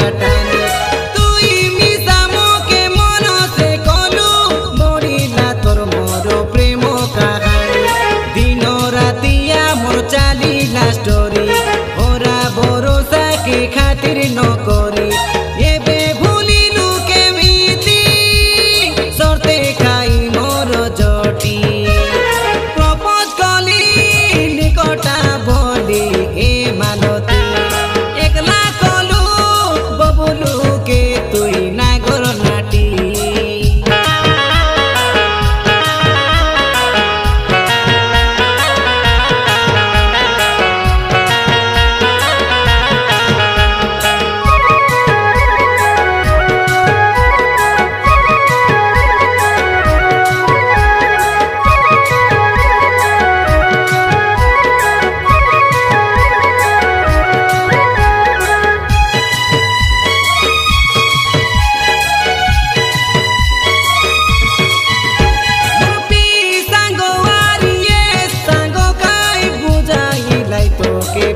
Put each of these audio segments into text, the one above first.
टानी तुई मिसामो के मन से कलु मरिला तोर मोर प्रेम कहानी दिन रातिया मोर चालीला स्टोरी ओरा भरोसा के खातिर न करी एबे भूलिलु के मिति सरते खाई मोर जटी प्रपोज कली निकटा बोली ए मालती एकला कलु बबुलु के तुई नागर नाटी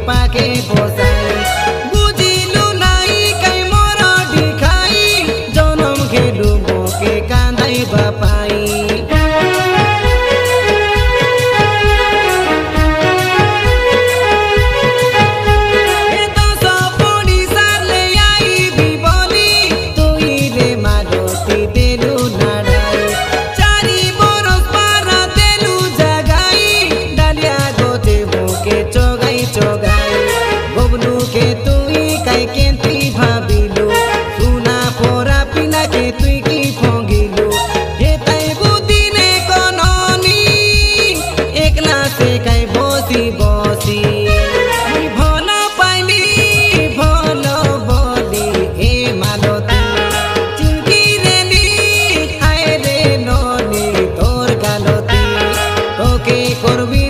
पाके बसाई बुझिलु नाई कई मोर दिखाई जनम खेलु मोके कांदाई बापाई के तुई काई केंती भाबिलु सुना पोरा पिना के तुई की फोंगिलु हे ताई बुद्धि ने कोननी एकला से काई बसी बसी भल पाइली भल बोली ए मालती चिंकी रेली आए रे ननी तोर गालती तोके करबी